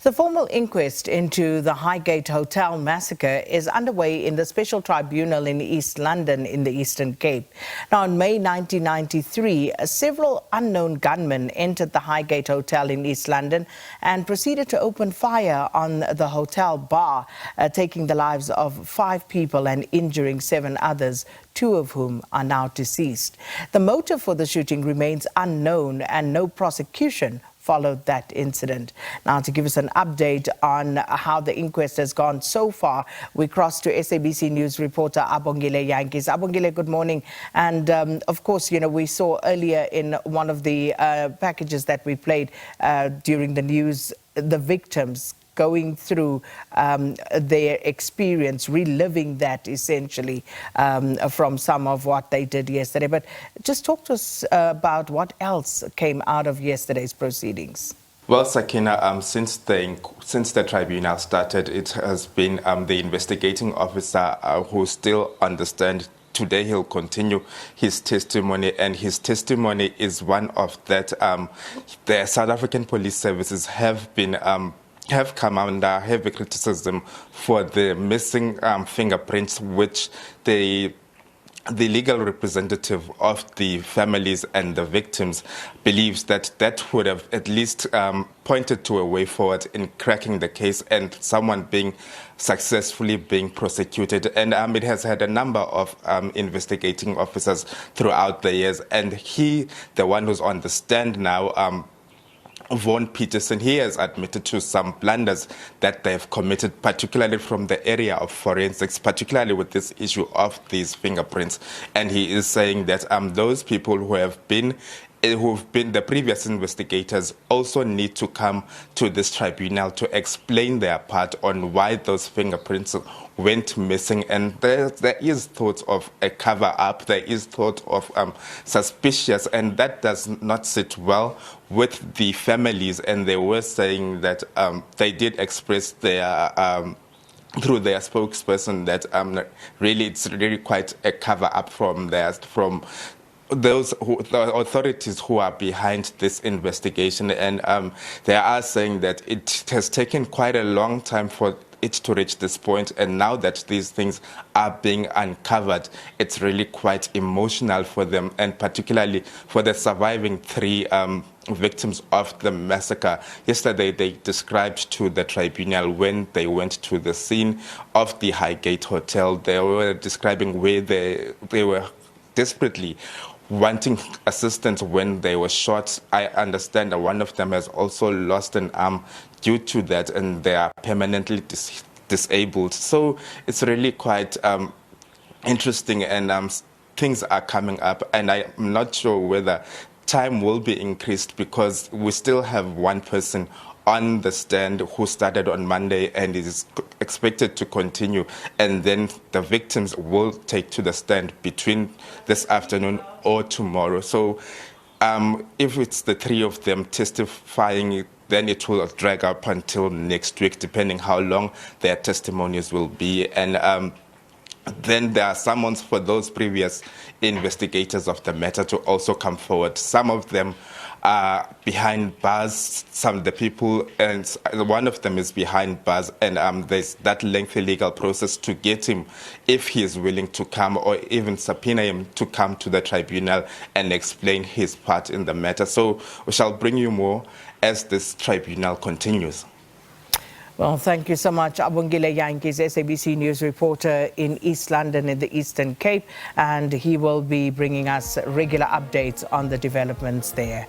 The formal inquest into the Highgate Hotel massacre is underway in the Special Tribunal in East London in the Eastern Cape. Now, in May 1993, several unknown gunmen entered the Highgate Hotel in East London and proceeded to open fire on the hotel bar, taking the lives of 5 people and injuring 7 others, 2 of whom are now deceased. The motive for the shooting remains unknown and no prosecution followed that incident. Now, to give us an update on how the inquest has gone so far, we cross to SABC News reporter Abongile Jantjies. Abongile, good morning. And of course, you know, we saw earlier in one of the packages that we played during the news, the victims going through their experience, reliving that essentially from some of what they did yesterday. But just talk to us about what else came out of yesterday's proceedings. Well, Sakina, since the tribunal started, it has been the investigating officer who still understands. Today he'll continue his testimony, and his testimony is one of that the South African police services have come under heavy criticism for the missing fingerprints, which the legal representative of the families and the victims believes that would have at least pointed to a way forward in cracking the case and someone being successfully being prosecuted. And it has had a number of investigating officers throughout the years, and the one who's on the stand now, Vaughan Peterson, he has admitted to some blunders that they have committed, particularly from the area of forensics, particularly with this issue of these fingerprints. And he is saying that those people who've been the previous investigators also need to come to this tribunal to explain their part on why those fingerprints went missing. And there is thought of a cover-up, there is thought of suspicious, and that does not sit well with the families. And they were saying that they did express their through their spokesperson that really it's really quite a cover-up from the authorities who are behind this investigation. And they are saying that it has taken quite a long time for it to reach this point, and now that these things are being uncovered, it's really quite emotional for them, and particularly for the surviving 3 victims of the massacre. Yesterday, they described to the tribunal when they went to the scene of the Highgate Hotel, they were describing where they were desperately wanting assistance when they were shot. I understand that one of them has also lost an arm due to that, and they are permanently disabled. So it's really quite interesting, and things are coming up, and I'm not sure whether time will be increased, because we still have one person on the stand who started on Monday and is expected to continue, and then the victims will take to the stand between this afternoon or tomorrow. So if it's the 3 of them testifying, then it will drag up until next week, depending how long their testimonies will be. And then there are summons for those previous investigators of the matter to also come forward. Some of them are behind bars, the people, and one of them is behind bars, and there's that lengthy legal process to get him, if he is willing to come, or even subpoena him to come to the tribunal and explain his part in the matter. So we shall bring you more as this tribunal continues. Well, thank you so much, Abongile Jantjies, SABC News reporter in East London in the Eastern Cape, and he will be bringing us regular updates on the developments there.